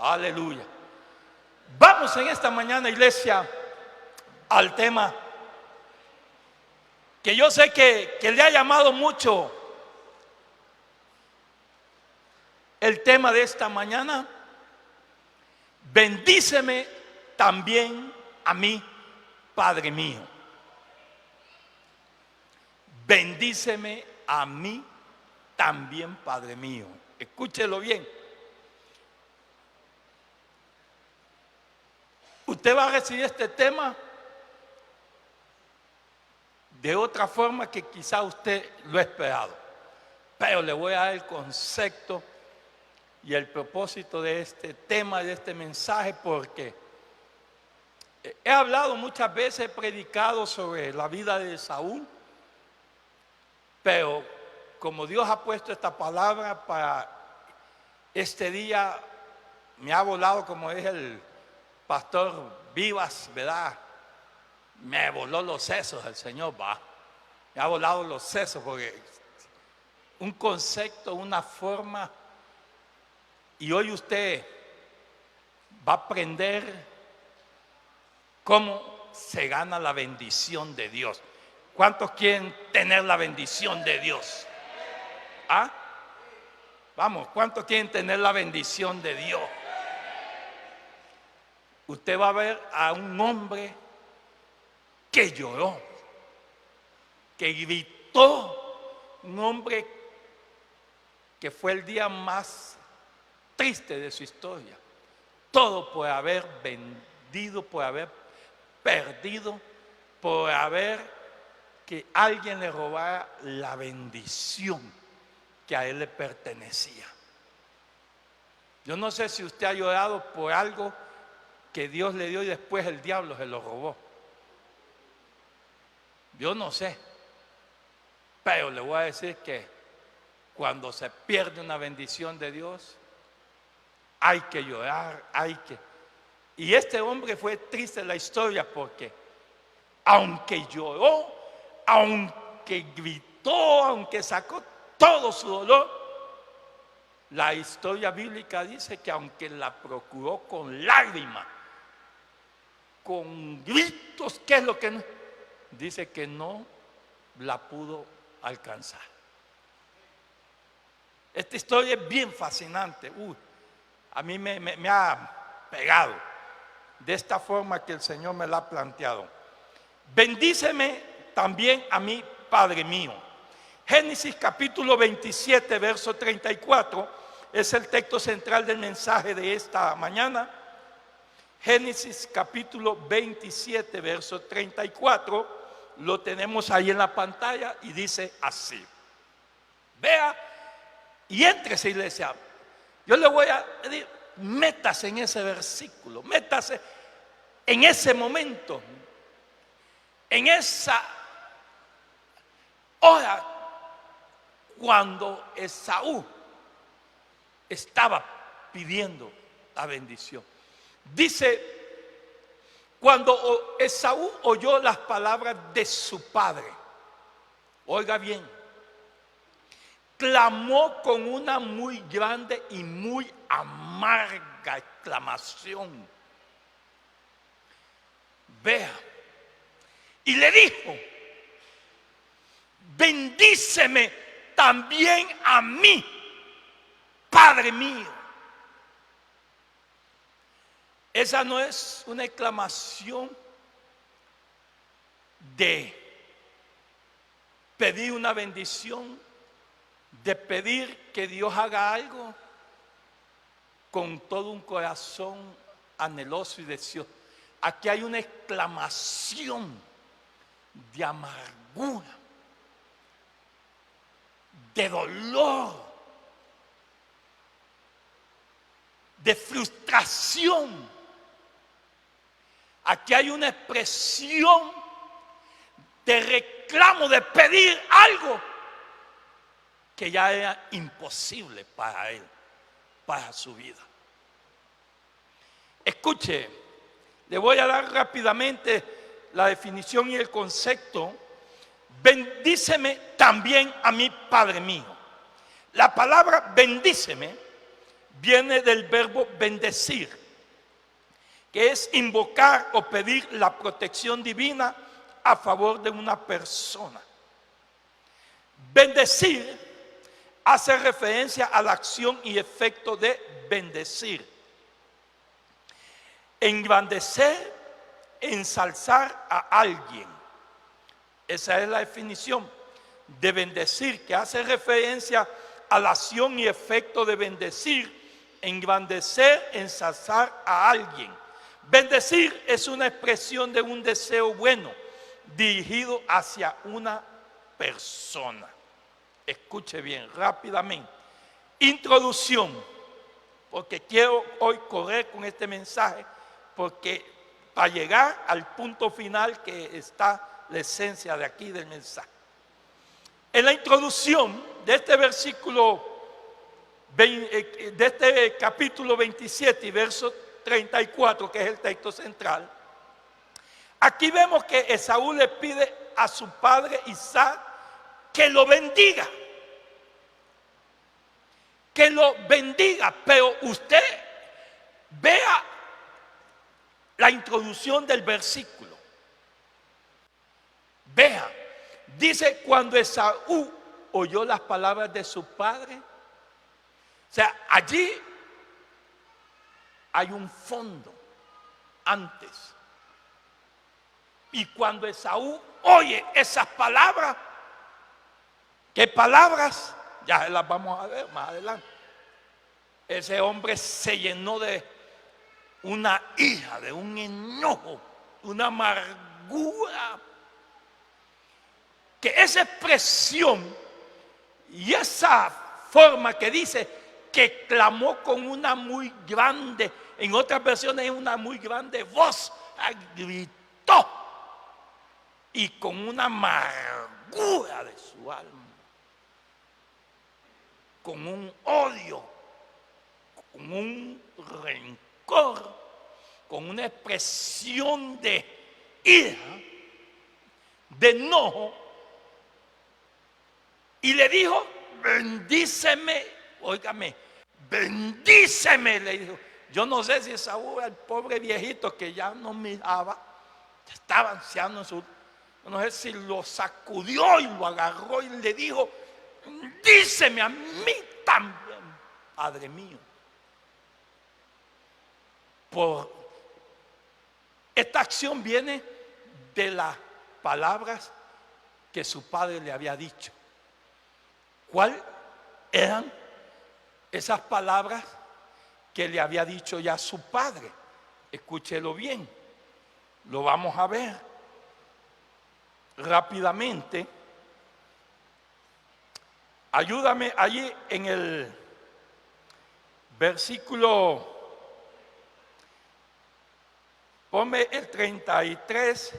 Aleluya. Vamos en esta mañana, iglesia, al tema que yo sé que le ha llamado mucho el tema de esta mañana. Bendíceme también a mí, Padre mío. Bendíceme a mí también, Padre mío. Escúchelo bien. Usted va a recibir este tema de otra forma que quizá usted lo ha esperado. Pero le voy a dar el concepto y el propósito de este tema, de este mensaje, porque he hablado muchas veces, he predicado sobre la vida de Saúl, pero como Dios ha puesto esta palabra para este día, me ha volado, como es el pastor Vivas, ¿verdad? Me voló los sesos el Señor, va. Me ha volado los sesos porque un concepto, una forma, y hoy usted va a aprender cómo se gana la bendición de Dios. ¿Cuántos quieren tener la bendición de Dios? ¿Ah? Vamos, ¿cuántos quieren tener la bendición de Dios? Usted va a ver a un hombre que lloró, que gritó, un hombre que fue el día más triste de su historia. Todo por haber vendido, por haber perdido, por haber que alguien le robara la bendición que a él le pertenecía. Yo no sé si usted ha llorado por algo que Dios le dio y después el diablo se lo robó. Yo no sé, pero le voy a decir que cuando se pierde una bendición de Dios, hay que llorar, Y este hombre fue triste en la historia porque aunque lloró, aunque gritó, aunque sacó todo su dolor, la historia bíblica dice que aunque la procuró con lágrimas, con gritos, ¿qué es lo que no? Dice que no la pudo alcanzar. Esta historia es bien fascinante. A mí me ha pegado de esta forma que el Señor me la ha planteado. Bendíceme también a mí, Padre mío. Génesis capítulo 27, verso 34 es el texto central del mensaje de esta mañana. Génesis capítulo 27, verso 34, lo tenemos ahí en la pantalla y dice así. Vea y éntrese, iglesia. Yo le voy a decir, métase en ese versículo, métase en ese momento, en esa hora cuando Esaú estaba pidiendo la bendición. Dice, cuando Esaú oyó las palabras de su padre, oiga bien, clamó con una muy grande y muy amarga exclamación. Vea, y le dijo, bendíceme también a mí, Padre mío. Esa no es una exclamación de pedir una bendición, de pedir que Dios haga algo con todo un corazón anheloso y deseoso. Aquí hay una exclamación de amargura, de dolor, de frustración. Aquí hay una expresión de reclamo, de pedir algo que ya era imposible para él, para su vida. Escuche, le voy a dar rápidamente la definición y el concepto. Bendíceme también a mí, Padre mío. La palabra bendíceme viene del verbo bendecir, que es invocar o pedir la protección divina a favor de una persona. Bendecir hace referencia a la acción y efecto de bendecir. Engrandecer, ensalzar a alguien. Esa es la definición de bendecir, que hace referencia a la acción y efecto de bendecir, engrandecer, ensalzar a alguien. Bendecir es una expresión de un deseo bueno dirigido hacia una persona. Escuche bien, rápidamente. Introducción, porque quiero hoy correr con este mensaje, porque para llegar al punto final que está la esencia de aquí del mensaje. En la introducción de este versículo, de este capítulo 27 y verso 34, que es el texto central, aquí vemos que Esaú le pide a su padre Isaac que lo bendiga. Que lo bendiga, pero usted vea la introducción del versículo. Vea, dice cuando Esaú oyó las palabras de su padre. O sea, allí hay un fondo antes. Y cuando Esaú oye esas palabras, ¿qué palabras? Ya las vamos a ver más adelante. Ese hombre se llenó de una ira, de un enojo, una amargura. Que esa expresión y esa forma que dice que clamó con una muy grande, en otras versiones una muy grande voz, gritó y con una amargura de su alma, con un odio, con un rencor, con una expresión de ira, de enojo, y le dijo: bendíceme, óigame, bendíceme, le dijo. Yo no sé si Esaú, el pobre viejito que ya no miraba, estaba anciano en su... No sé si lo sacudió y lo agarró y le dijo: bendíceme a mí también, Padre mío. Esta acción viene de las palabras que su padre le había dicho. ¿Cuáles eran esas palabras que le había dicho ya su padre? Escúchelo bien, lo vamos a ver rápidamente. Ayúdame allí en el versículo, ponme el 33.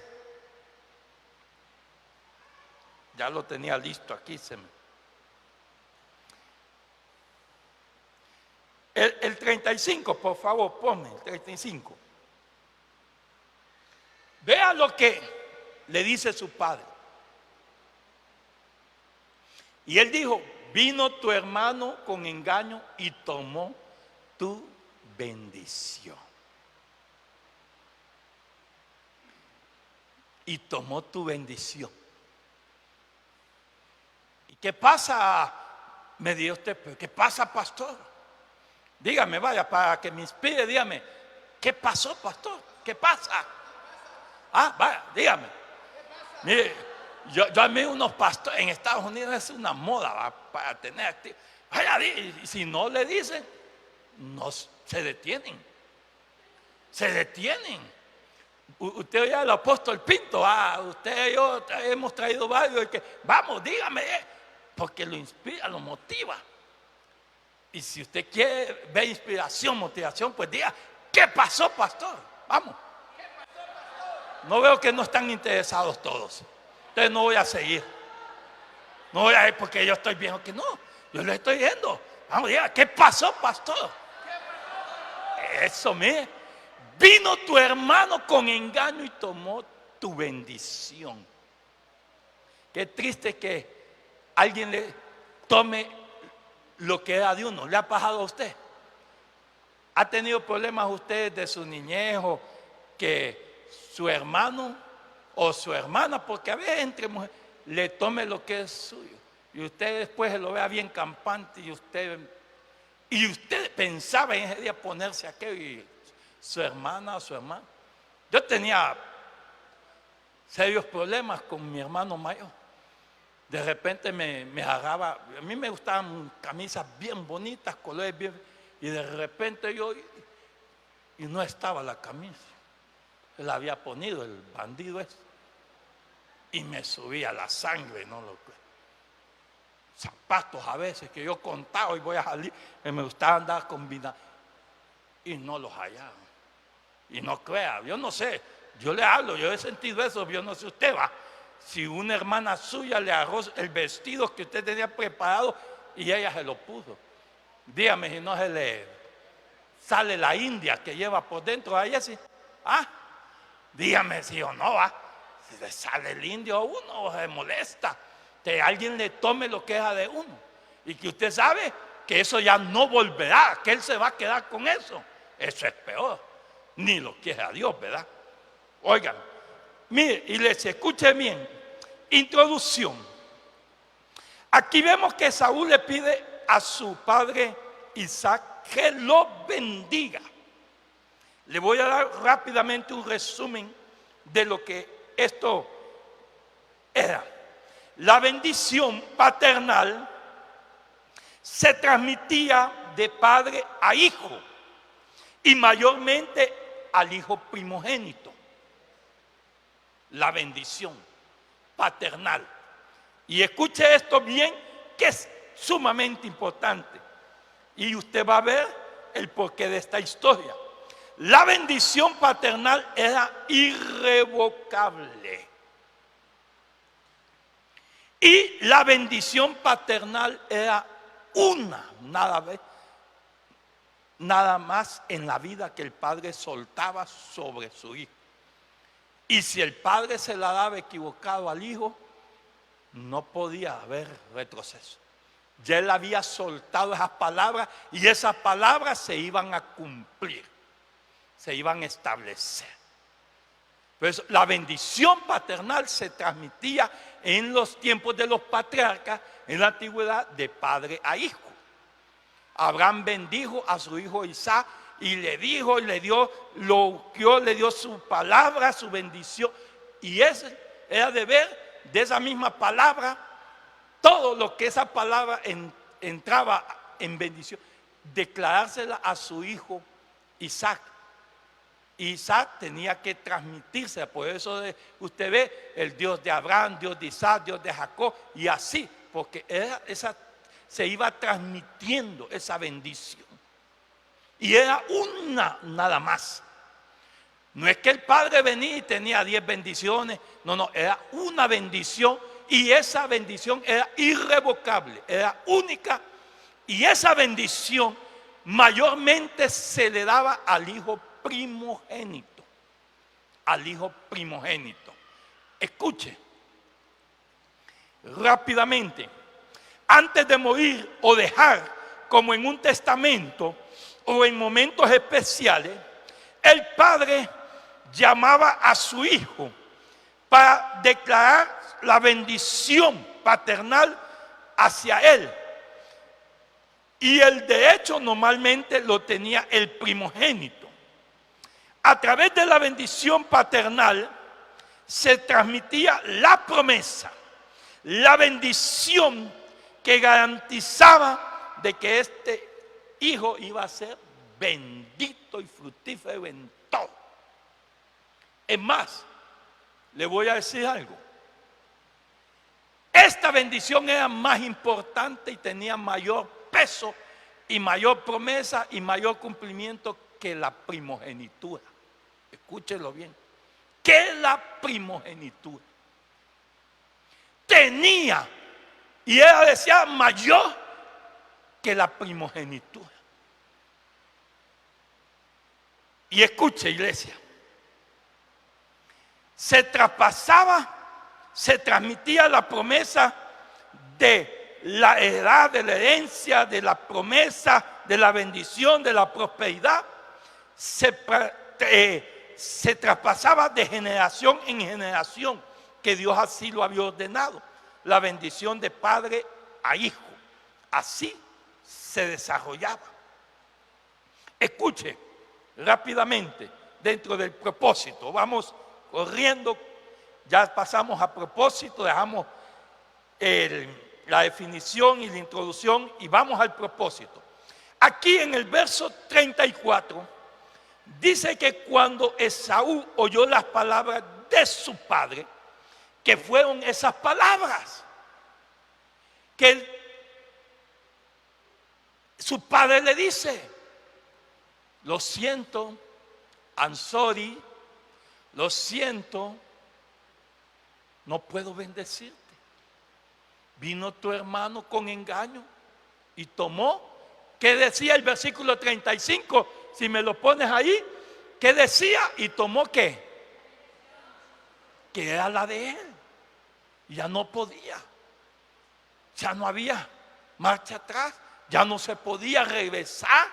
Ya lo tenía listo aquí, el 35, por favor, ponme el 35. Vea lo que le dice su padre. Y él dijo: vino tu hermano con engaño y tomó tu bendición. Y tomó tu bendición. ¿Y qué pasa? Me dijo usted: ¿pero qué pasa, pastor? Dígame, vaya, para que me inspire, dígame, ¿qué pasó, pastor? ¿Qué pasa? Ah, vaya, dígame. Mire, yo a mí unos pastores en Estados Unidos es una moda, ¿va? Para tener activo. Vaya, y si no le dicen, no se detienen. Se detienen. Usted oye al apóstol Pinto, usted y yo hemos traído varios, que vamos, dígame, porque lo inspira, lo motiva. Y si usted quiere ver inspiración, motivación, pues diga: ¿qué pasó, pastor? Vamos. No veo que no están interesados todos. Entonces no voy a seguir. No voy a ir porque yo estoy viendo que no. Yo le estoy viendo. Vamos, diga: ¿qué pasó, pastor? Eso, mire. Vino tu hermano con engaño y tomó tu bendición. Qué triste que alguien le tome lo que era de uno. ¿Le ha pasado a usted? ¿Ha tenido problemas ustedes de su niñez o que su hermano o su hermana, porque a veces entre mujeres, le tome lo que es suyo y usted después se lo vea bien campante y usted pensaba en ese día ponerse aquello y su hermana o su hermano? Yo tenía serios problemas con mi hermano mayor. De repente me agarraba, a mí me gustaban camisas bien bonitas, colores bien, y de repente y no estaba la camisa, se la había ponido el bandido ese, y me subía la sangre, ¿no? Zapatos a veces que yo contaba y voy a salir, me gustaba andar combinando, y no los hallaba. Y no crea, yo no sé, yo le hablo, yo he sentido eso, yo no sé usted va. Si una hermana suya le agarró el vestido que usted tenía preparado y ella se lo puso, dígame si no se le sale la india que lleva por dentro a ella, sí. Dígame si o no va. Si le sale el indio a uno, se molesta que alguien le tome lo que es de uno y que usted sabe que eso ya no volverá, que él se va a quedar con eso. Eso es peor, ni lo quiere a Dios, ¿verdad? Oigan, mire, y les escuche bien. Introducción. Aquí vemos que Saúl le pide a su padre Isaac que lo bendiga. Le voy a dar rápidamente un resumen de lo que esto era. La bendición paternal se transmitía de padre a hijo y mayormente al hijo primogénito. La bendición paternal. Y escuche esto bien, que es sumamente importante. Y usted va a ver el porqué de esta historia. La bendición paternal era irrevocable. Y la bendición paternal era nada más en la vida que el padre soltaba sobre su hijo. Y si el padre se la daba equivocado al hijo, no podía haber retroceso. Ya él había soltado esas palabras y esas palabras se iban a cumplir, se iban a establecer. Pues la bendición paternal se transmitía en los tiempos de los patriarcas, en la antigüedad, de padre a hijo. Abraham bendijo a su hijo Isaac y le dijo, y le dio su palabra, su bendición. Y ese era de ver de esa misma palabra todo lo que esa palabra entraba en bendición, declarársela a su hijo Isaac. Isaac tenía que transmitirse, por eso usted ve el Dios de Abraham, Dios de Isaac, Dios de Jacob, y así, porque se iba transmitiendo esa bendición. Y era una nada más. No es que el padre venía y tenía 10 bendiciones, no, era una bendición y esa bendición era irrevocable, era única. Y esa bendición mayormente se le daba al hijo primogénito, al hijo primogénito. Escuche, rápidamente, antes de morir o dejar, como en un testamento o en momentos especiales, el padre llamaba a su hijo para declarar la bendición paternal hacia él. Y el derecho normalmente lo tenía el primogénito. A través de la bendición paternal se transmitía la promesa, la bendición que garantizaba de que este hijo iba a ser bendito y fructífero en todo. Es más, le voy a decir algo. Esta bendición era más importante y tenía mayor peso y mayor promesa y mayor cumplimiento que la primogenitura. Escúchelo bien. Que la primogenitura tenía y era deseada mayor que la primogenitura. Y escuche, iglesia, se traspasaba, se transmitía la promesa de la edad de la herencia, de la promesa, de la bendición, de la prosperidad, se traspasaba de generación en generación, que Dios así lo había ordenado, la bendición de padre a hijo. Así se desarrollaba. Escuche rápidamente dentro del propósito. Vamos corriendo, ya pasamos a propósito, dejamos la definición y la introducción y vamos al propósito. Aquí en el verso 34 dice que cuando Esaú oyó las palabras de su padre, que fueron esas palabras que su padre le dice: lo siento, I'm sorry, lo siento, no puedo bendecirte. Vino tu hermano con engaño y tomó, ¿qué decía el versículo 35? Si me lo pones ahí, ¿qué decía? Y tomó ¿qué? Que era la de él. Ya no podía, ya no había marcha atrás, ya no se podía regresar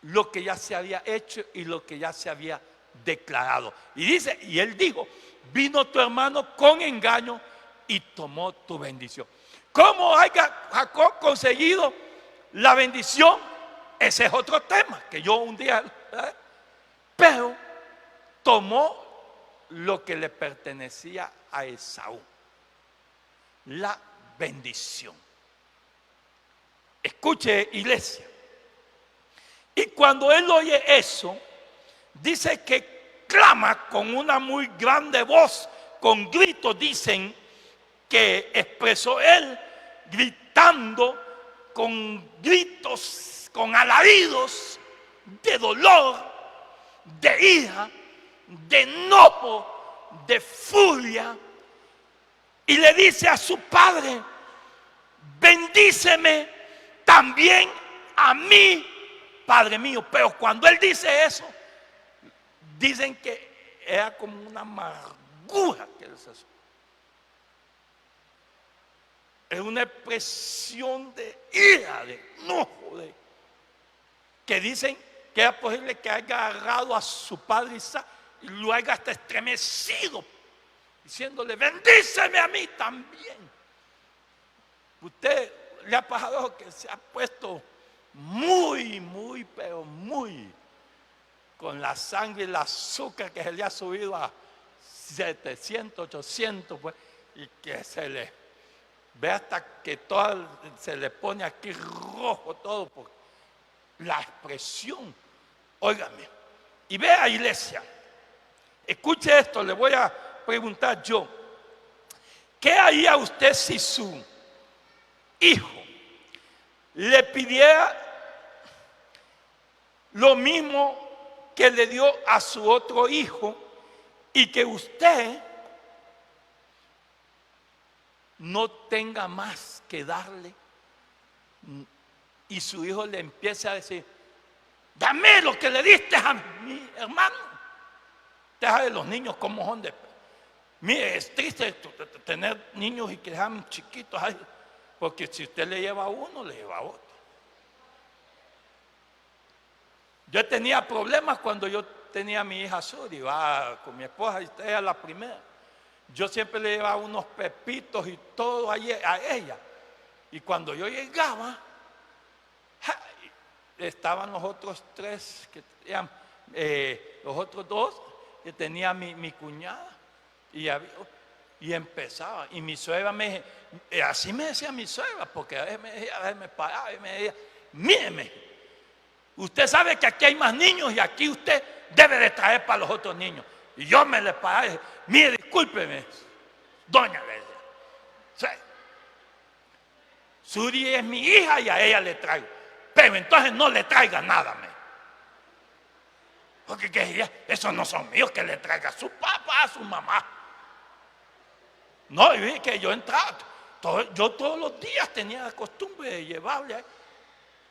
lo que ya se había hecho y lo que ya se había declarado. Y dice, y él dijo: vino tu hermano con engaño y tomó tu bendición. ¿Cómo haya Jacob conseguido la bendición? Ese es otro tema que yo un día, pero tomó lo que le pertenecía a Esaú, la bendición. Escuche, iglesia. Y cuando él oye eso, dice que clama con una muy grande voz, con gritos, dicen que expresó él, gritando con gritos, con alaridos de dolor, de ira, de enojo, de furia, y le dice a su padre: bendíceme también a mí, Padre mío. Pero cuando él dice eso, dicen que era como una amargura que él se hace. Es una expresión de ira, de enojo, que dicen que era posible que haya agarrado a su padre Isaac y lo haya hasta estremecido, diciéndole: bendíceme a mí también. Usted le ha pasado que se ha puesto muy, pero muy, con la sangre y el azúcar que se le ha subido a 700, 800, pues, y que se le ve hasta que todo se le pone aquí rojo todo por la expresión. Óigame, y vea, iglesia, escuche esto, le voy a preguntar yo: ¿qué haría usted si su hijo le pidiera lo mismo que le dio a su otro hijo y que usted no tenga más que darle, y su hijo le empieza a decir: dame lo que le diste a mi hermano? Deja de los niños como son de... Mire, es triste tener niños y que dejan chiquitos ahí, porque si usted le lleva a uno, le lleva a otro. Yo tenía problemas cuando yo tenía a mi hija Suri, iba con mi esposa, y ella la primera. Yo siempre le llevaba unos pepitos y todo a ella. Y cuando yo llegaba, estaban los otros tres, los otros dos que tenía mi cuñada. Y empezaba. Y mi suegra así me decía mi suegra, porque a veces me paraba y me decía: míreme, usted sabe que aquí hay más niños y aquí usted debe de traer para los otros niños. Y yo me le paraba y dije: mire, discúlpeme, doña, le decía, sí, Suri es mi hija y a ella le traigo, pero entonces no le traiga nada, porque esos no son míos, que le traiga a su papá, a su mamá. No, y vi que yo entraba, yo todos los días tenía la costumbre de llevarle.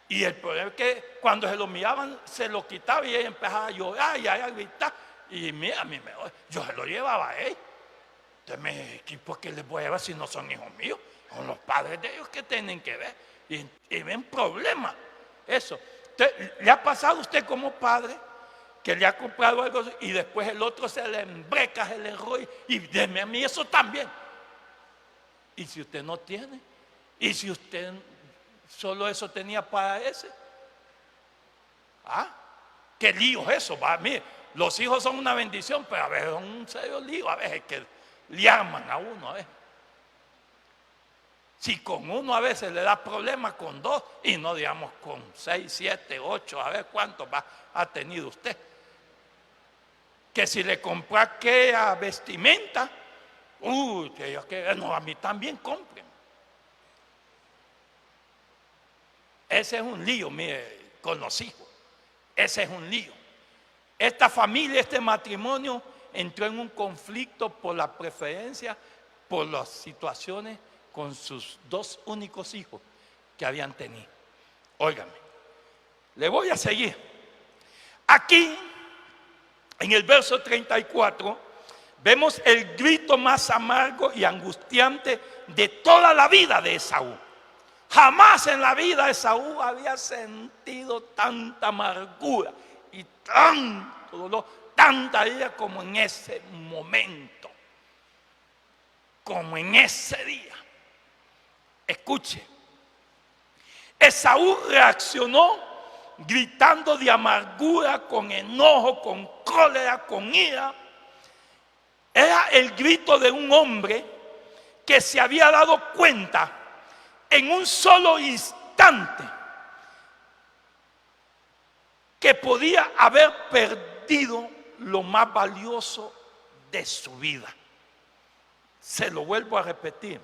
Y el problema es que cuando se lo miraban, se lo quitaba y ella empezaba a llorar y a gritar. Y mira, yo se lo llevaba a él. Entonces me dije: ¿por qué les voy a llevar si no son hijos míos? Con los padres de ellos que tienen que ver. Y ven problemas. Eso. ¿Le ha pasado a usted como padre que le ha comprado algo y después el otro se le embreca, se le enrolla y deme a mí eso también? Y si usted no tiene, y si usted solo eso tenía para ese, qué lío es eso, va. Mire, los hijos son una bendición, pero a veces son un serio lío, a veces que le arman a uno, a veces. Si con uno a veces le da problemas, con dos, y no digamos con 6, 7, 8, a ver cuántos ha tenido usted. Que si le compró aquella vestimenta, no, a mí también compren. Ese es un lío, mire, con los hijos. Ese es un lío. Esta familia, este matrimonio entró en un conflicto por la preferencia, por las situaciones con sus dos únicos hijos que habían tenido. Óigame, le voy a seguir. Aquí, en el verso 34, vemos el grito más amargo y angustiante de toda la vida de Esaú. Jamás en la vida Esaú había sentido tanta amargura y tanto dolor, tanta ira como en ese momento, como en ese día. Escuche, Esaú reaccionó gritando de amargura, con enojo, con cólera, con ira. Era el grito de un hombre que se había dado cuenta en un solo instante que podía haber perdido lo más valioso de su vida. Se lo vuelvo a repetir.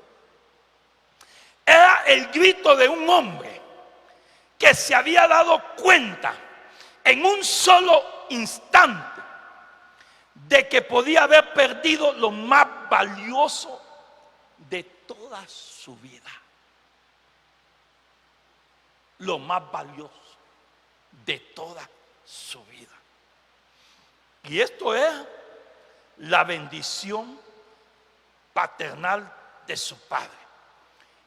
Era el grito de un hombre que se había dado cuenta en un solo instante de que podía haber perdido lo más valioso de toda su vida. Lo más valioso de toda su vida. Y esto es la bendición paternal de su padre.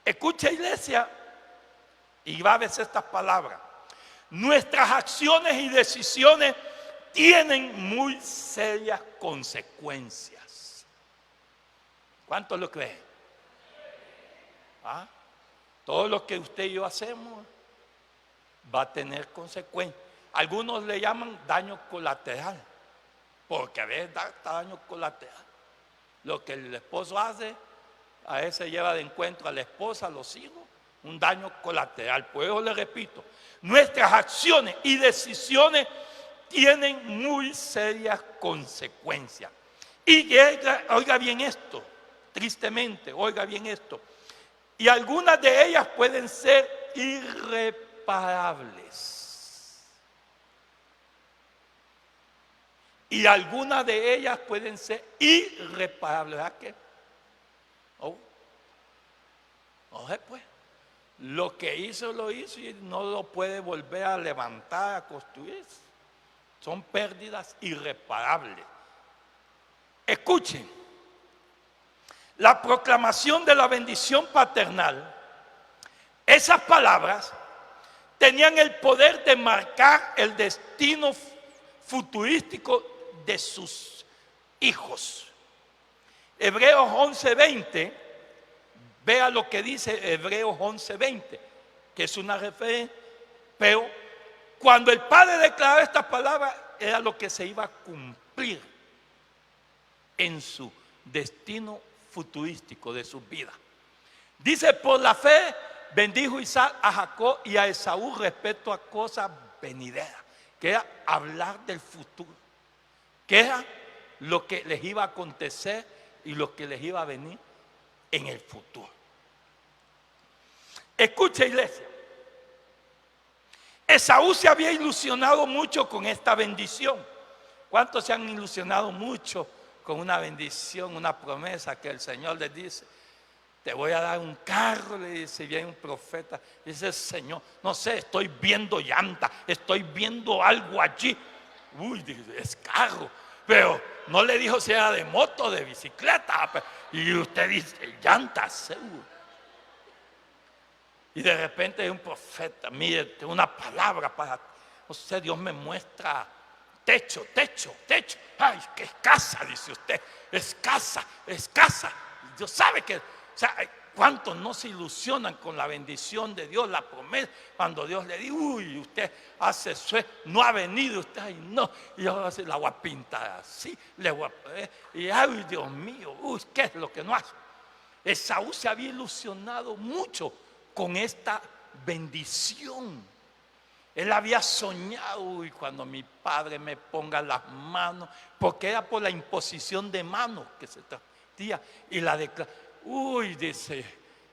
Escucha, iglesia, y va a ver estas palabras. Nuestras acciones y decisiones tienen muy serias consecuencias. ¿Cuántos lo creen? Todo lo que usted y yo hacemos va a tener consecuencias. Algunos le llaman daño colateral, porque a veces da daño colateral. Lo que el esposo hace, a veces lleva de encuentro a la esposa, a los hijos, un daño colateral. Por eso le repito, nuestras acciones y decisiones tienen muy serias consecuencias. Y oiga bien esto, tristemente, oiga bien esto. Y algunas de ellas pueden ser irreparables. Y algunas de ellas pueden ser irreparables. ¿Verdad que? Pues, lo que hizo, lo hizo y no lo puede volver a levantar, a construir. Son pérdidas irreparables. Escuchen, la proclamación de la bendición paternal, esas palabras tenían el poder de marcar el destino futurístico de sus hijos. Hebreos 11:20, vea lo que dice Hebreos 11:20, que es una referencia, pero cuando el padre declaraba estas palabras era lo que se iba a cumplir en su destino futurístico de su vida. Dice, por la fe bendijo Isaac a Jacob y a Esaú respecto a cosas venideras, que era hablar del futuro, que era lo que les iba a acontecer y lo que les iba a venir en el futuro. Escucha, iglesia, Esaú se había ilusionado mucho con esta bendición. ¿Cuántos se han ilusionado mucho con una bendición, una promesa que el Señor les dice? Te voy a dar un carro, le dice, viene un profeta, dice el Señor, no sé, estoy viendo llanta, estoy viendo algo allí. Es carro, pero no le dijo si era de moto o de bicicleta. Y usted dice, llanta, seguro. Y de repente hay un profeta, mire, una palabra para usted. Dios me muestra techo. Ay, qué escasa, dice usted. Escasa. Dios sabe que, o sea, ¿cuántos no se ilusionan con la bendición de Dios, la promesa? Cuando Dios le dice, uy, usted hace eso, no ha venido usted, ay, no, y ahora la voy a pintar así, y ay, Dios mío, uy, ¿qué es lo que no hace? Esaú se había ilusionado mucho con esta bendición. Él había soñado, uy, cuando mi padre me ponga las manos, porque era por la imposición de manos que se transmitía, y la declara, uy, dice,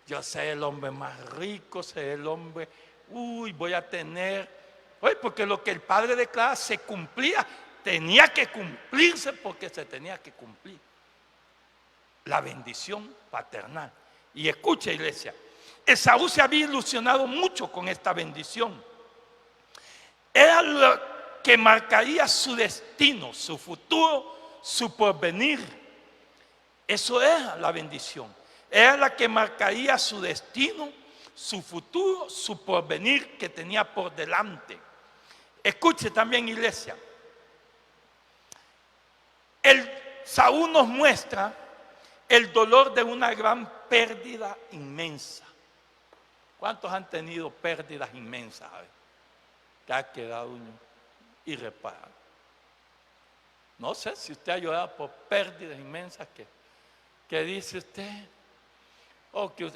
yo soy el hombre más rico, soy el hombre, uy, voy a tener, uy, porque lo que el padre declara se cumplía, tenía que cumplirse porque se tenía que cumplir. La bendición paternal. Y escucha, iglesia, Esaú se había ilusionado mucho con esta bendición. Era lo que marcaría su destino, su futuro, su porvenir. Eso era la bendición. Era la que marcaría su destino, su futuro, su porvenir que tenía por delante. Escuche también, iglesia. El Saúl nos muestra el dolor de una gran pérdida inmensa. ¿Cuántos han tenido pérdidas inmensas? Que ha quedado uno irreparable. No sé si usted ha llorado por pérdidas inmensas que dice usted, o que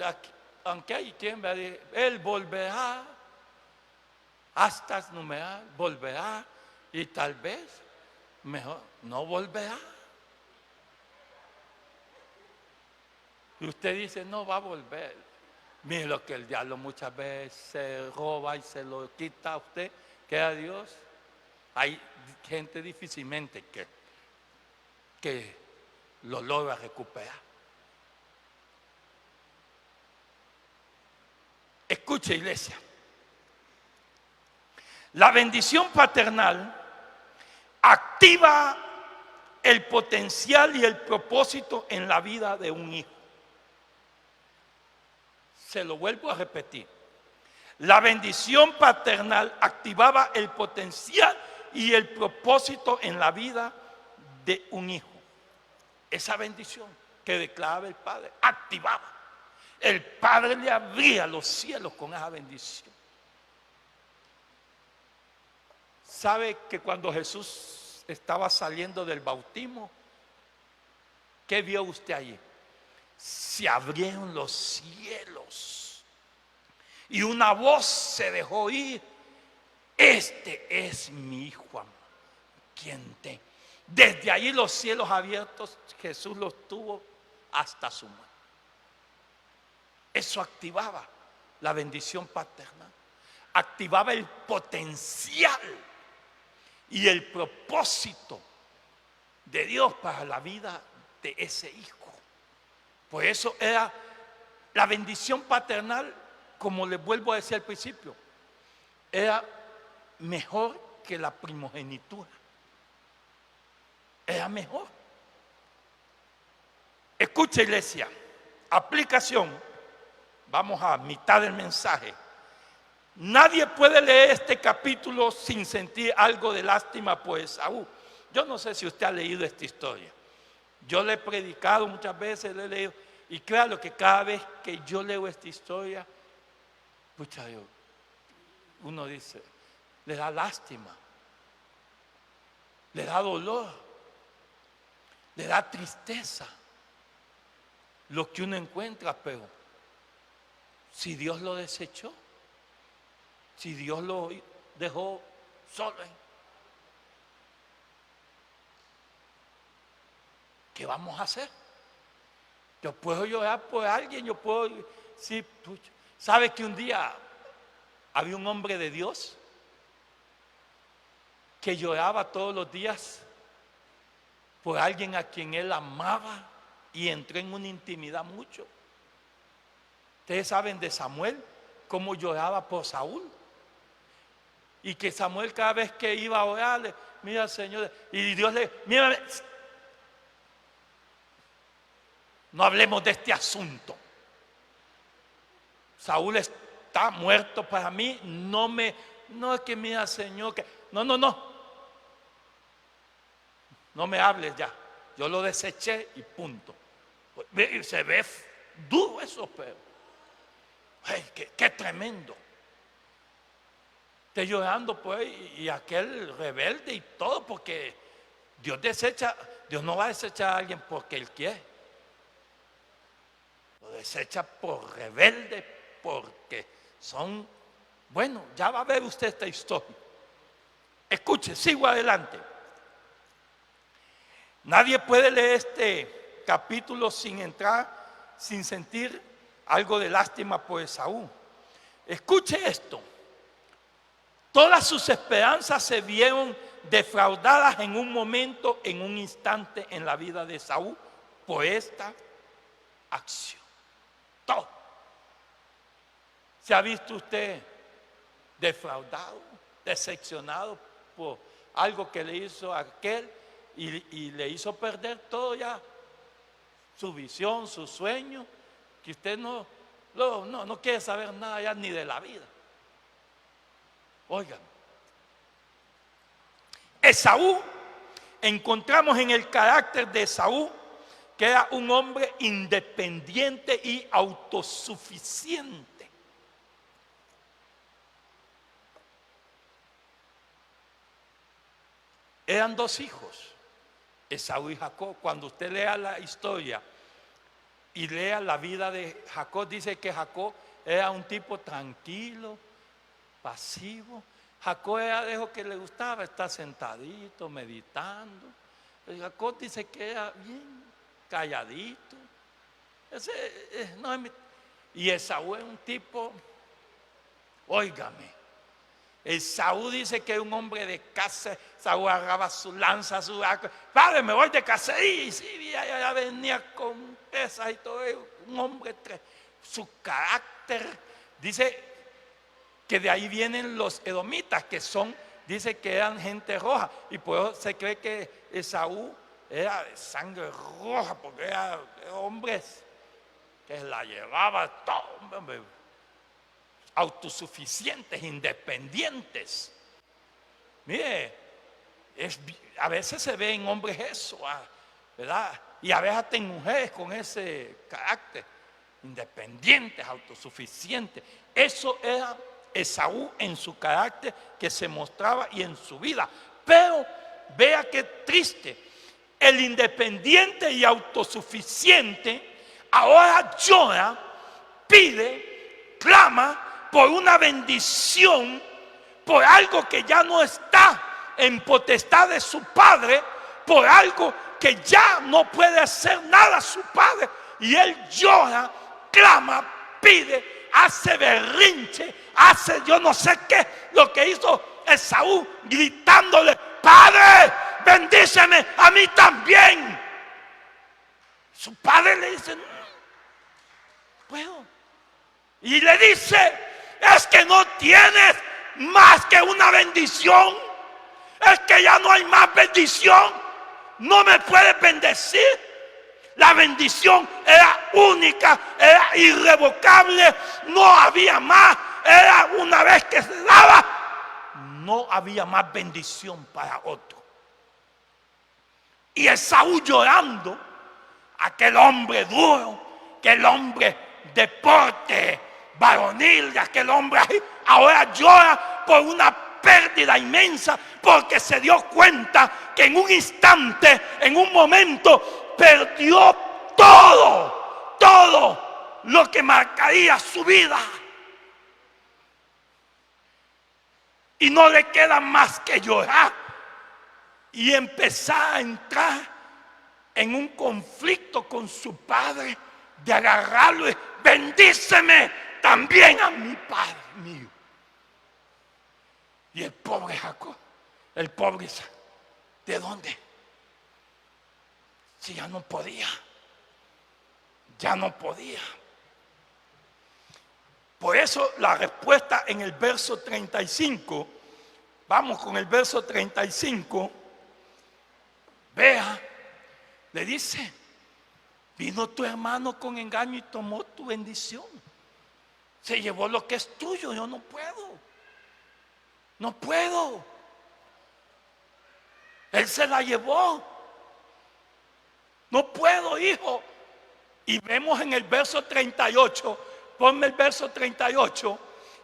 aunque hay quien va a decir, él volverá, hasta numerar, volverá, y tal vez mejor no volverá. Y usted dice, no va a volver. Mire lo que el diablo muchas veces se roba y se lo quita a usted, que a Dios. Hay gente difícilmente que lo logra recuperar. Escuche, iglesia. La bendición paternal activa el potencial y el propósito en la vida de un hijo. Se lo vuelvo a repetir. La bendición paternal activaba el potencial y el propósito en la vida de un hijo. Esa bendición que declaraba el Padre activaba. El Padre le abría los cielos con esa bendición. ¿Sabe que cuando Jesús estaba saliendo del bautismo, qué vio usted allí? Se abrieron los cielos y una voz se dejó oír: este es mi hijo amado, quien te. Desde allí los cielos abiertos Jesús los tuvo hasta su muerte. Eso activaba la bendición paterna, activaba el potencial y el propósito de Dios para la vida de ese hijo. Por eso era la bendición paternal, como les vuelvo a decir al principio, era mejor que la primogenitura. Era mejor. Escucha, iglesia, aplicación. Vamos a mitad del mensaje. Nadie puede leer este capítulo sin sentir algo de lástima por Esaú. Yo no sé si usted ha leído esta historia. Yo le he predicado muchas veces, le he leído, y claro que cada vez que yo leo esta historia, pucha Dios, uno dice, le da lástima, le da dolor, le da tristeza lo que uno encuentra. Pero si Dios lo desechó, si Dios lo dejó solo, ¿qué vamos a hacer? Yo puedo llorar por alguien, yo puedo, sí, pucha. ¿Sabe que un día había un hombre de Dios que lloraba todos los días por alguien a quien él amaba y entró en una intimidad mucho? Ustedes saben de Samuel, cómo lloraba por Saúl. Y que Samuel cada vez que iba a orarle, mira Señor, y Dios le, mira, no hablemos de este asunto. Saúl está muerto para mí, no es que mira Señor, que no me hables ya, yo lo deseché y punto. Se ve duro eso, pero ay, qué tremendo. Estoy llorando pues, y aquel rebelde y todo, porque Dios no va a desechar a alguien porque Él quiere. Lo desecha por rebelde, porque son, bueno, ya va a ver usted esta historia. Escuche, sigo adelante. Nadie puede leer este capítulo sin sentir algo de lástima por Esaú. Escuche esto. Todas sus esperanzas se vieron defraudadas en un momento, en un instante en la vida de Esaú por esta acción. Todo. ¿Se ha visto usted defraudado, decepcionado por algo que le hizo a aquel y le hizo perder todo ya? Su visión, su sueño, que usted no quiere saber nada ya ni de la vida. Oigan, Esaú, encontramos en el carácter de Esaú que era un hombre independiente y autosuficiente. Eran dos hijos, Esaú y Jacob. Cuando usted lea la historia y lea la vida de Jacob, dice que Jacob era un tipo tranquilo, pasivo. Jacob era de eso que le gustaba estar sentadito, meditando. Jacob dice que era bien calladito. Y Esaú es un tipo, óigame, Esaú dice que es un hombre de casa. Esaú agarraba su lanza, su arco. Padre, me voy de cacería. Y sí, ya venía con pesas y todo. Un hombre, su carácter, dice que de ahí vienen los edomitas, que dice que eran gente roja, y por eso se cree que Esaú era de sangre roja, porque era hombres que la llevaba todo, hombre, autosuficientes, independientes. Mire, a veces se ve en hombres eso, ¿verdad? Y a veces hasta en mujeres con ese carácter, independientes, autosuficientes. Eso era Esaú en su carácter que se mostraba y en su vida. Pero vea qué triste, el independiente y autosuficiente ahora llora, pide, clama por una bendición, por algo que ya no está en potestad de su padre, por algo que ya no puede hacer nada su padre, y él llora, clama, pide, hace berrinche, hace yo no sé qué, lo que hizo Esaú, gritándole: Padre, bendíceme a mí también. Su padre le dice: no puedo. Y le dice: es que no tienes más que una bendición, es que ya no hay más bendición, no me puedes bendecir. La bendición era única, era irrevocable, no había más, era una vez que se daba, no había más bendición para otro. Y Esaú llorando, aquel hombre duro, aquel hombre de porte varonil, aquel hombre ahora llora por una pérdida inmensa, porque se dio cuenta que en un instante, en un momento, perdió todo lo que marcaría su vida. Y no le queda más que llorar y empezar a entrar en un conflicto con su padre, de agarrarlo y: bendíceme también a mi padre mío. Y el pobre Jacob, el pobre Isaac, ¿de dónde? Si ya no podía, Por eso la respuesta en el verso 35, vamos con el verso 35, vea, le dice: vino tu hermano con engaño y tomó tu bendición. Se llevó lo que es tuyo. Yo no puedo. No puedo. Él se la llevó. No puedo, hijo. Y vemos en el verso 38, ponme el verso 38,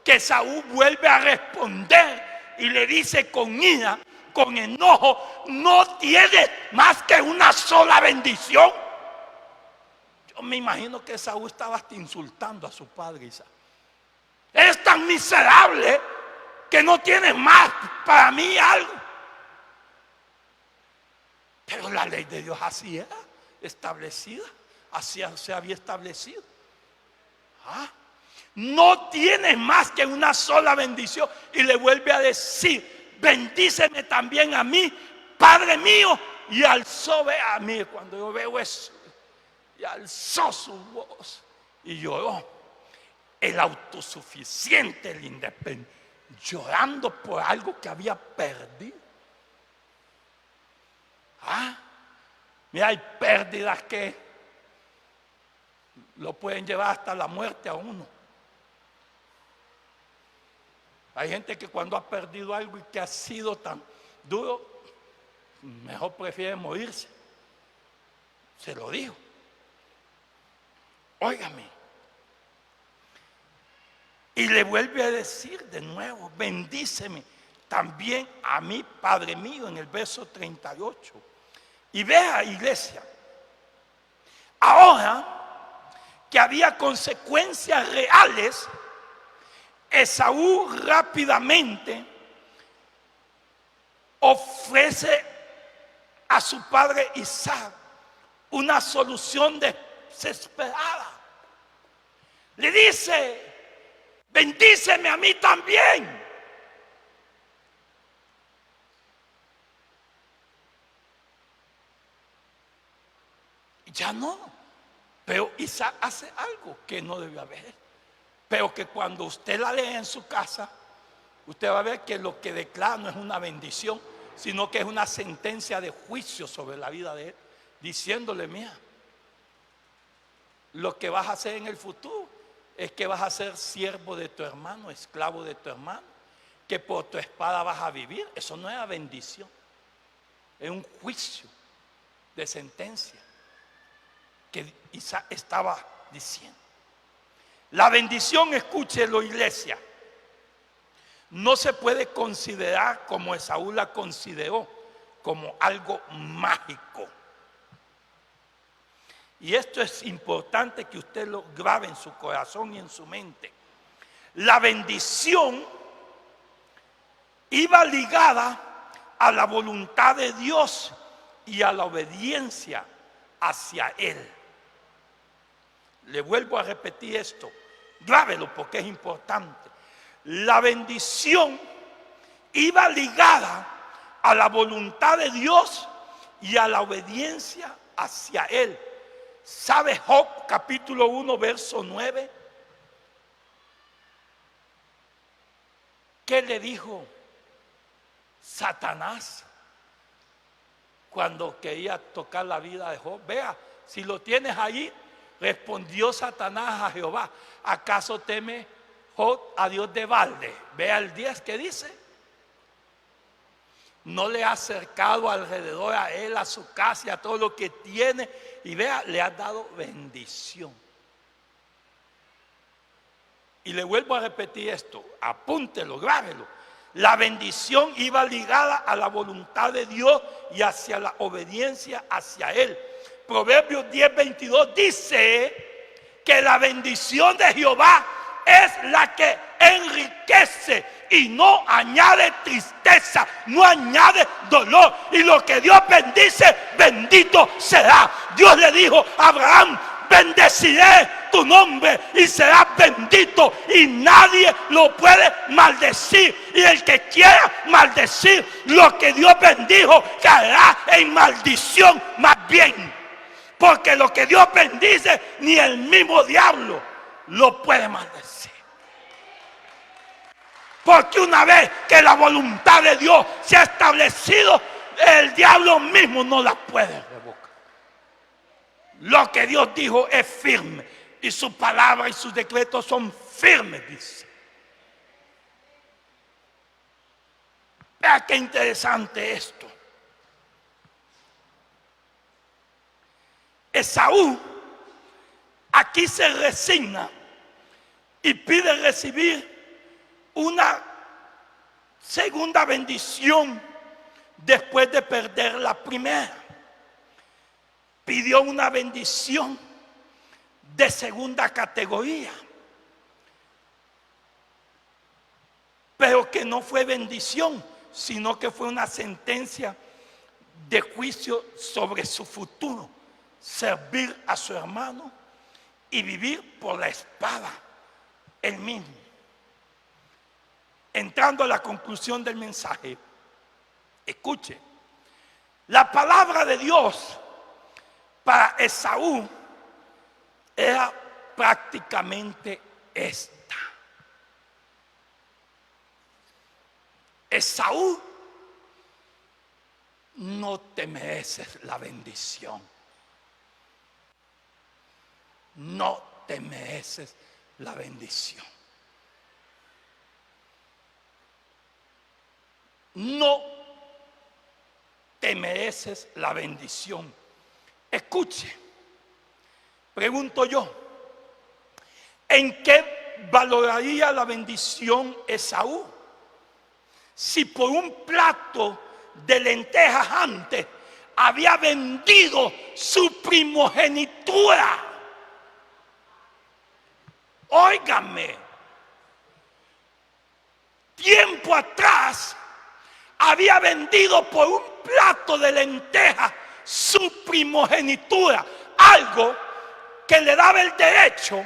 que Esaú vuelve a responder y le dice con ira, con enojo: no tienes más que una sola bendición. Yo me imagino que Esaú estaba hasta insultando a su padre Isaac. Eres tan miserable que no tienes más para mí algo. Pero la ley de Dios así era establecida, así se había establecido. No tienes más que una sola bendición. Y le vuelve a decir: bendíceme también a mí, Padre mío. Y alzó, a mí, cuando yo veo eso, y alzó su voz y lloró. El autosuficiente, el independiente, llorando por algo que había perdido. Mira, hay pérdidas que lo pueden llevar hasta la muerte a uno. Hay gente que cuando ha perdido algo y que ha sido tan duro, mejor prefiere morirse. Se lo digo. Óigame. Y le vuelve a decir de nuevo: bendíceme también a mí, Padre mío, en el verso 38. Y vea, iglesia, ahora que había consecuencias reales, Esaú rápidamente ofrece a su padre Isaac una solución desesperada. Le dice: bendíceme a mí también. Ya no. Pero Isaac hace algo que no debe haber. Pero que cuando usted la lee en su casa, usted va a ver que lo que declara no es una bendición, sino que es una sentencia de juicio sobre la vida de él, diciéndole: mira, lo que vas a hacer en el futuro es que vas a ser siervo de tu hermano, esclavo de tu hermano, que por tu espada vas a vivir. Eso no es una bendición, es un juicio de sentencia que Isaac estaba diciendo. La bendición, escúchelo, iglesia, no se puede considerar como Esaú la consideró, como algo mágico. Y esto es importante que usted lo grabe en su corazón y en su mente. La bendición iba ligada a la voluntad de Dios y a la obediencia hacia Él. Le vuelvo a repetir esto, grábelo porque es importante. La bendición iba ligada a la voluntad de Dios y a la obediencia hacia Él. ¿Sabe Job capítulo 1 verso 9? ¿Qué le dijo Satanás cuando quería tocar la vida de Job? Vea, si lo tienes ahí. Respondió Satanás a Jehová: ¿acaso teme Job a Dios de balde? Vea el 10 que dice: no le ha acercado alrededor a él, a su casa y a todo lo que tiene, y vea, le ha dado bendición. Y le vuelvo a repetir esto, apúntelo, grábelo. La bendición iba ligada a la voluntad de Dios y hacia la obediencia hacia Él. Proverbios 10:22 dice que la bendición de Jehová es la que enriquece y no añade tristeza, no añade dolor. Y lo que Dios bendice, bendito será. Dios le dijo a Abraham: bendeciré tu nombre y serás bendito, y nadie lo puede maldecir. Y el que quiera maldecir lo que Dios bendijo, caerá en maldición más bien. Porque lo que Dios bendice, ni el mismo diablo lo puede maldecir. Porque una vez que la voluntad de Dios se ha establecido, el diablo mismo no la puede revocar. Lo que Dios dijo es firme. y su palabra y sus decretos son firmes, dice. Vea qué interesante esto. Esaú aquí se resigna y pide recibir una segunda bendición después de perder la primera. Pidió una bendición de segunda categoría, pero que no fue bendición, sino que fue una sentencia de juicio sobre su futuro: servir a su hermano y vivir por la espada él mismo. Entrando a la conclusión del mensaje, escuche, la palabra de Dios para Esaú era prácticamente esta: Esaú, no te mereces la bendición. No te mereces la bendición. No te mereces la bendición. Escuche, pregunto yo, ¿en qué valoraría la bendición Esaú si por un plato de lentejas antes había vendido su primogenitura? Óigame, tiempo atrás había vendido por un plato de lentejas su primogenitura, algo que le daba el derecho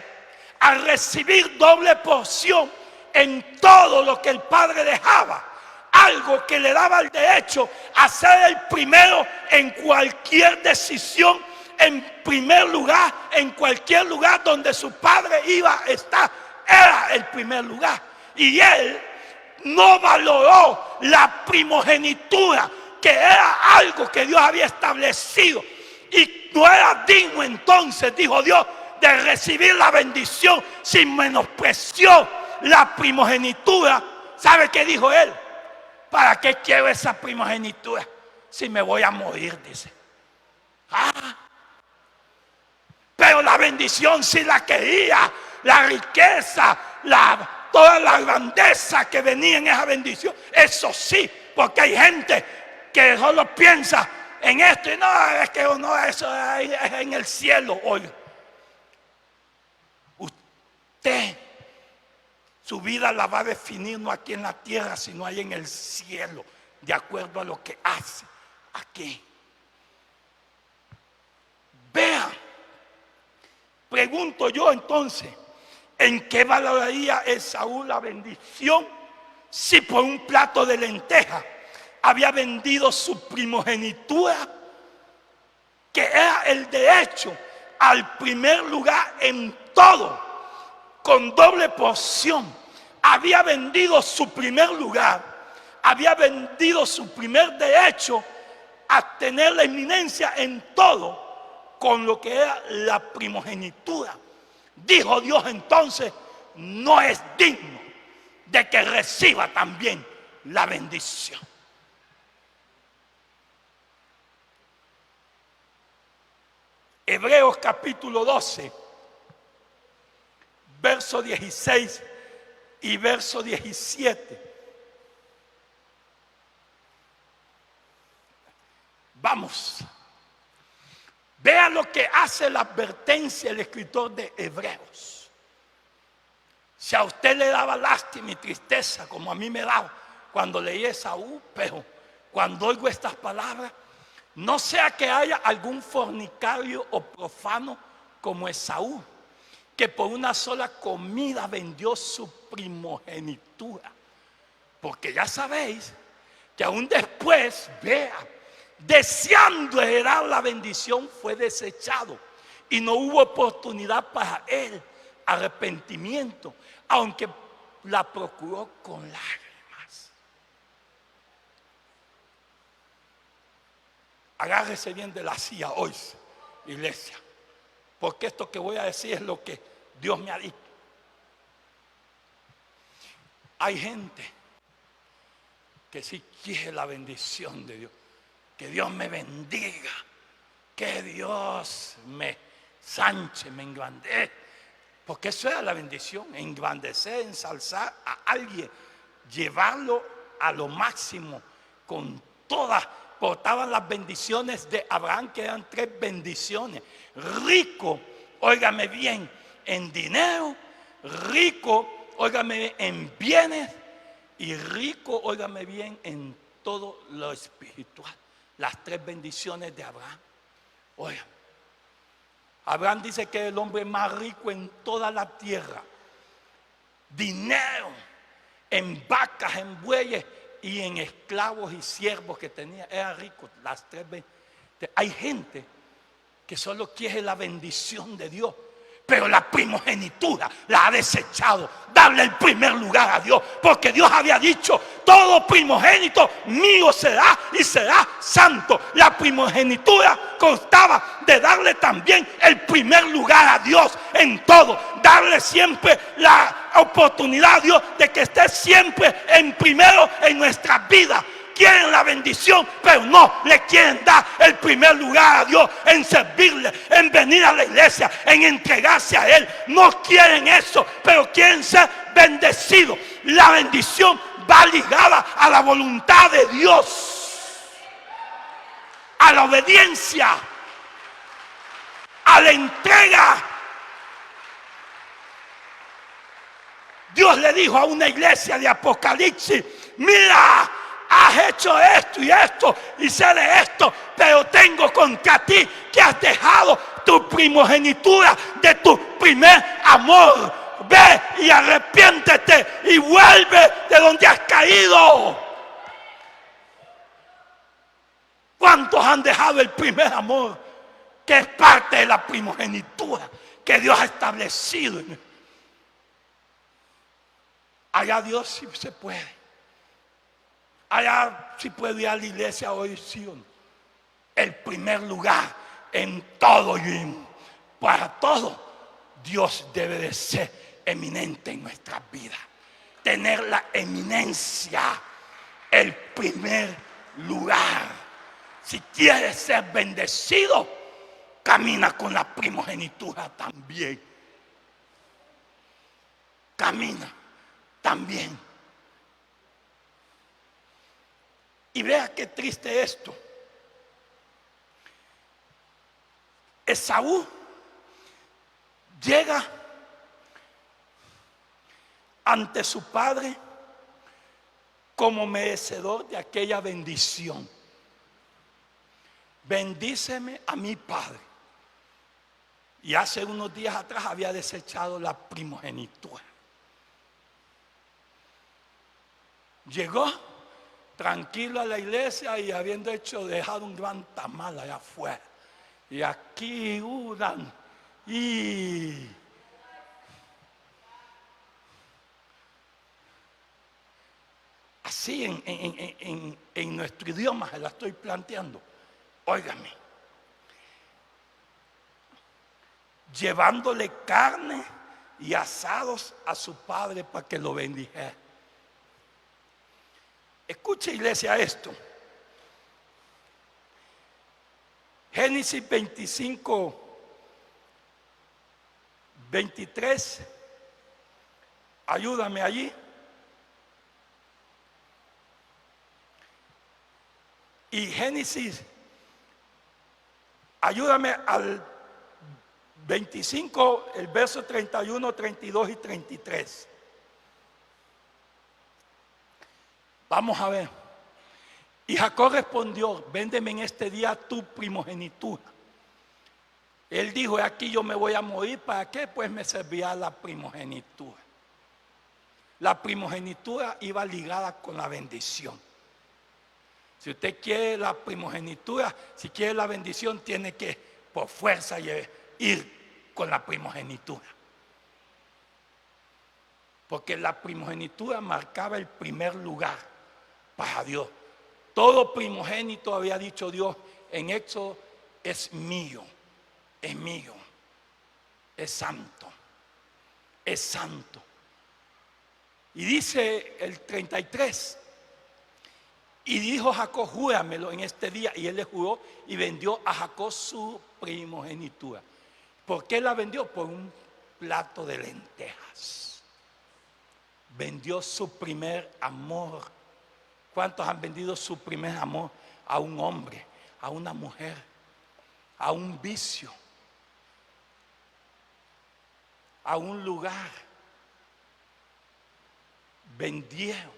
a recibir doble porción en todo lo que el padre dejaba, algo que le daba el derecho a ser el primero en cualquier decisión, en primer lugar, en cualquier lugar donde su padre iba a estar, era el primer lugar. Y él no valoró la primogenitura, que era algo que Dios había establecido, y no era digno entonces, dijo Dios, de recibir la bendición. Si menospreció la primogenitura, ¿sabe qué dijo él? ¿Para qué quiero esa primogenitura si me voy a morir? Dice. Pero la bendición sí la quería, la riqueza, toda la grandeza que venía en esa bendición. Eso sí, porque hay gente que solo piensa en esto y no, es que no, eso es en el cielo. Oiga, usted, su vida la va a definir no aquí en la tierra, sino ahí en el cielo, de acuerdo a lo que hace aquí. Vean, pregunto yo entonces, ¿en qué valoraría Esaú la bendición si por un plato de lentejas había vendido su primogenitura, que era el derecho al primer lugar en todo, con doble porción? Había vendido su primer lugar, había vendido su primer derecho a tener la eminencia en todo, con lo que era la primogenitura. Dijo Dios entonces, no es digno de que reciba también la bendición. Hebreos capítulo 12, verso 16 y verso 17. Vamos. Vean lo que hace la advertencia el escritor de Hebreos. Si a usted le daba lástima y tristeza, como a mí me daba cuando leí Esaú, pero cuando oigo estas palabras, no sea que haya algún fornicario o profano como Esaú, que por una sola comida vendió su primogenitura. Porque ya sabéis que aún después, vea, deseando heredar la bendición, fue desechado y no hubo oportunidad para él, arrepentimiento, aunque la procuró con lágrimas. Agárrese bien de la silla hoy, iglesia. porque esto que voy a decir es lo que Dios me ha dicho. Hay gente que sí quiere la bendición de Dios, que Dios me bendiga, que Dios me sanche, me engrandezca, porque eso era la bendición, engrandecer, ensalzar a alguien, llevarlo a lo máximo con todas. Portaban las bendiciones de Abraham, que eran 3 bendiciones: rico, óigame bien, en dinero; rico, óigame bien, en bienes; y rico, óigame bien, en todo lo espiritual. Las 3 bendiciones de Abraham. Oigan, Abraham dice que es el hombre más rico en toda la tierra. Dinero, en vacas, en bueyes y en esclavos y siervos que tenía. Era rico. Las 3 bendiciones. Hay gente que solo quiere la bendición de Dios, pero la primogenitura la ha desechado. Darle el primer lugar a Dios, porque Dios había dicho: todo primogénito mío será y será santo. La primogenitura constaba de darle también el primer lugar a Dios en todo, darle siempre la oportunidad a Dios de que esté siempre en primero en nuestras vidas. Quieren la bendición, pero no le quieren dar el primer lugar a Dios en servirle, en venir a la iglesia, en entregarse a Él. No quieren eso, pero quieren ser bendecidos. La bendición va ligada a la voluntad de Dios, a la obediencia, a la entrega. Dios le dijo a una iglesia de Apocalipsis: mira, has hecho esto y esto y sé de esto, pero tengo contra ti que has dejado tu primogenitura de tu primer amor. Ve y arrepiéntete y vuelve de donde has caído. ¿Cuántos han dejado el primer amor, que es parte de la primogenitura que Dios ha establecido? Allá Dios sí se puede. Allá sí puede ir a la iglesia hoy, sí o no. El primer lugar en todo y para todo. Dios debe de ser eminente en nuestras vidas. Tener la eminencia, el primer lugar. Si quieres ser bendecido, camina con la primogenitura también. Camina también. Y vea qué triste esto. Esaú llega ante su padre como merecedor de aquella bendición. Bendíceme a mi padre. Y hace unos días atrás había desechado la primogenitura. Llegó tranquilo a la iglesia y habiendo dejado un gran tamal allá afuera. Y aquí y así en nuestro idioma se la estoy planteando. Óigame, llevándole carne y asados a su padre para que lo bendijera. Escuche, iglesia, esto. Génesis 25, 23. Ayúdame allí. Y Génesis, ayúdame al 25, el verso 31, 32 y 33. Vamos a ver. Y Jacob respondió: véndeme en este día tu primogenitura. Él dijo: aquí yo me voy a morir, ¿para qué? Pues me servirá la primogenitura. La primogenitura iba ligada con la bendición. Si usted quiere la primogenitura, si quiere la bendición, tiene que por fuerza ir con la primogenitura. Porque la primogenitura marcaba el primer lugar para Dios. Todo primogénito, había dicho Dios en Éxodo, es mío, es mío. es santo, es santo. Y dice el 33, y dijo Jacob, júramelo en este día. Y él le juró y vendió a Jacob su primogenitura. ¿Por qué la vendió? Por un plato de lentejas. Vendió su primer amor. ¿Cuántos han vendido su primer amor? A un hombre, a una mujer, a un vicio, a un lugar. Vendieron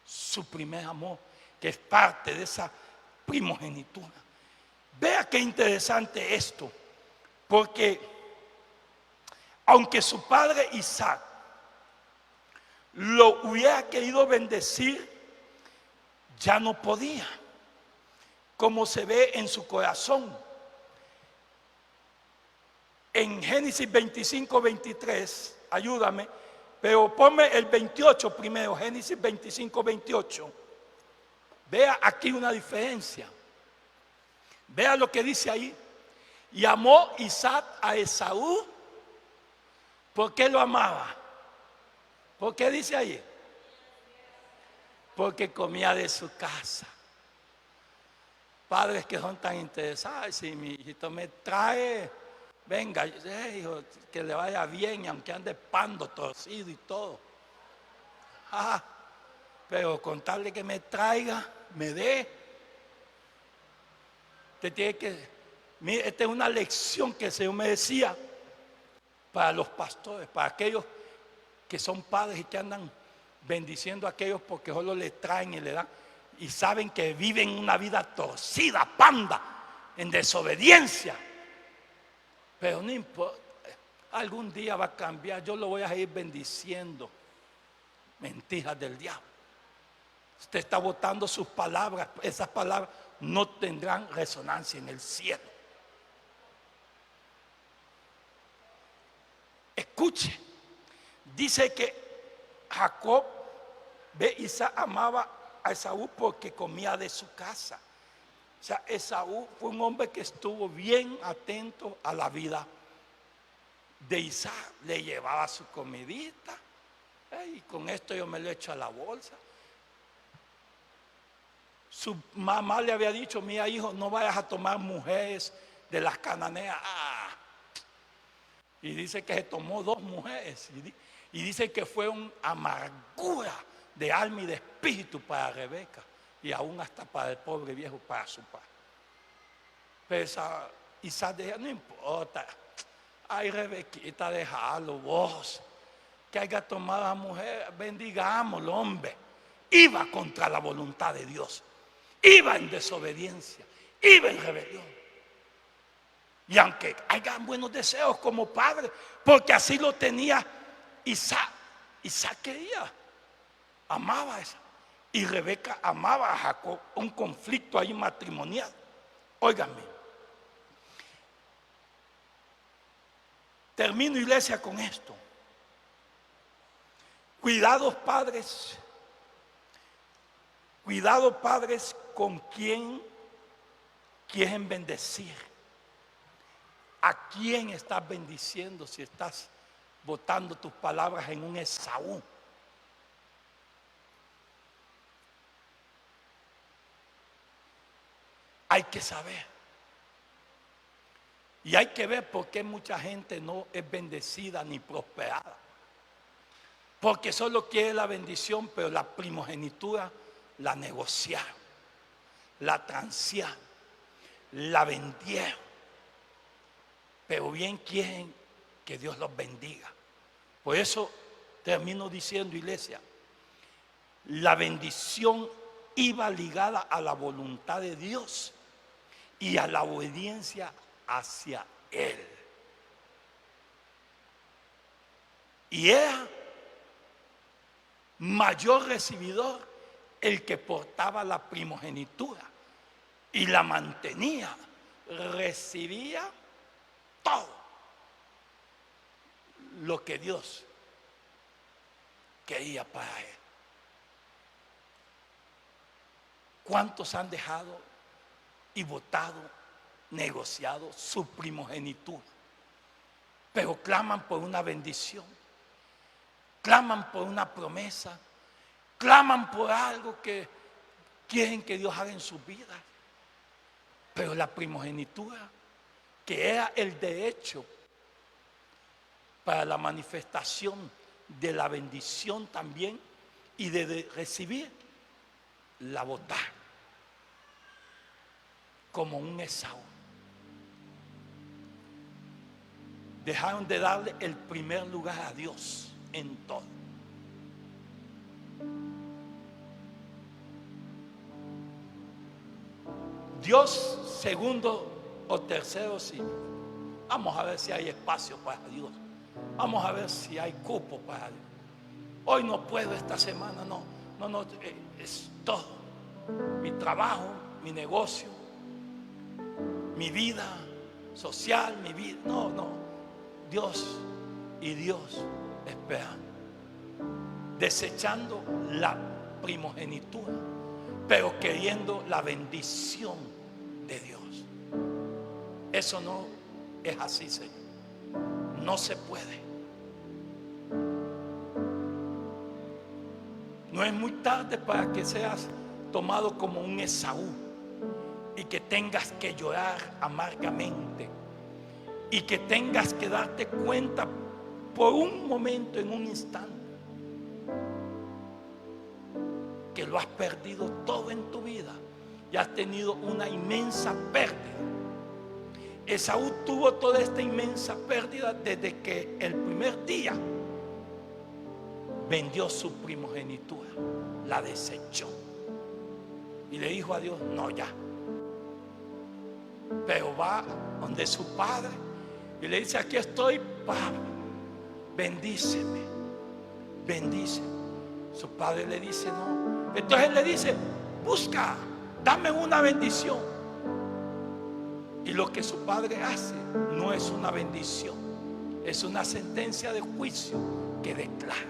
su primer amor, que es parte de esa primogenitura. Vea qué interesante esto, porque aunque su padre Isaac lo hubiera querido bendecir, ya no podía, como se ve en su corazón. En Génesis 25, 23, ayúdame, pero ponme el 28 primero, Génesis 25, 28. Vea aquí una diferencia. Vea lo que dice ahí. Y amó Isaac a Esaú. ¿Por qué lo amaba? ¿Por qué dice ahí? Porque comía de su casa. Padres que son tan interesados, si mi hijito me trae, venga, hijo, que le vaya bien, aunque ande pando, torcido y todo. Pero contarle que me traiga, me dé. Usted tiene que, mire, esta es una lección que el Señor me decía para los pastores, para aquellos que son padres y que andan bendiciendo a aquellos porque solo le traen y le dan y saben que viven una vida torcida, panda, en desobediencia. Pero no importa, algún día va a cambiar, yo lo voy a ir bendiciendo. Mentiras del diablo. Usted está botando sus palabras, esas palabras no tendrán resonancia en el cielo. Escuche, dice que Jacob, Isaac amaba a Esaú porque comía de su casa. O sea, Esaú fue un hombre que estuvo bien atento a la vida de Isaac. Le llevaba su comidita. Y con esto yo me lo echo a la bolsa. Su mamá le había dicho, mira hijo, no vayas a tomar mujeres de las cananeas. Y dice que se tomó 2 mujeres. Y dice que fue una amargura de alma y de espíritu para Rebeca. Y aún hasta para el pobre viejo, para su padre. Pero Isaac decía, no importa. Ay, Rebequita, déjalo vos. Que haya tomado a mujer, bendigámoslo, hombre. Iba contra la voluntad de Dios. Iba en desobediencia. Iba en rebelión. Y aunque hayan buenos deseos como padre, porque así lo tenía Isaac. Isaac quería, amaba a esa. Y Rebeca amaba a Jacob. Un conflicto ahí matrimonial. Óiganme. Termino, iglesia, con esto. Cuidados padres con quien quieren bendecir. ¿A quién estás bendiciendo si estás botando tus palabras en un Esaú? Hay que saber. Y hay que ver por qué mucha gente no es bendecida ni prosperada. Porque solo quiere la bendición, pero la primogenitura la negociaron, la transearon, la vendieron. Pero bien quieren que Dios los bendiga. Por eso termino diciendo, iglesia, la bendición iba ligada a la voluntad de Dios y a la obediencia hacia Él. Y era mayor recibidor el que portaba la primogenitura y la mantenía, recibía todo lo que Dios quería para él. ¿Cuántos han dejado y votado, negociado su primogenitura? pero claman por una bendición, claman por una promesa, claman por algo que quieren que Dios haga en sus vidas. Pero la primogenitura, que era el derecho para la manifestación de la bendición también y de recibir, la botaron como un Esaú. Dejaron de darle el primer lugar a Dios en todo. Dios segundo o tercero sitio. Vamos a ver si hay espacio para Dios. Vamos a ver si hay cupo para Dios. Hoy no puedo, esta semana no, es todo. Mi trabajo, mi negocio, mi vida social, mi vida. No. Dios y Dios esperando, desechando la primogenitura, pero queriendo la bendición de Dios. Eso no es así, Señor. No se puede. No es muy tarde para que seas tomado como un Esaú y que tengas que llorar amargamente y que tengas que darte cuenta por un momento, en un instante, que lo has perdido todo en tu vida y has tenido una inmensa pérdida. Esaú tuvo toda esta inmensa pérdida desde que el primer día vendió su primogenitura, la desechó y le dijo a Dios: no, ya. Pero va donde su padre y le dice: aquí estoy, papá, bendíceme, bendíceme. Su padre le dice: no. Entonces él le dice: busca, dame una bendición. Y lo que su padre hace no es una bendición, es una sentencia de juicio que declara.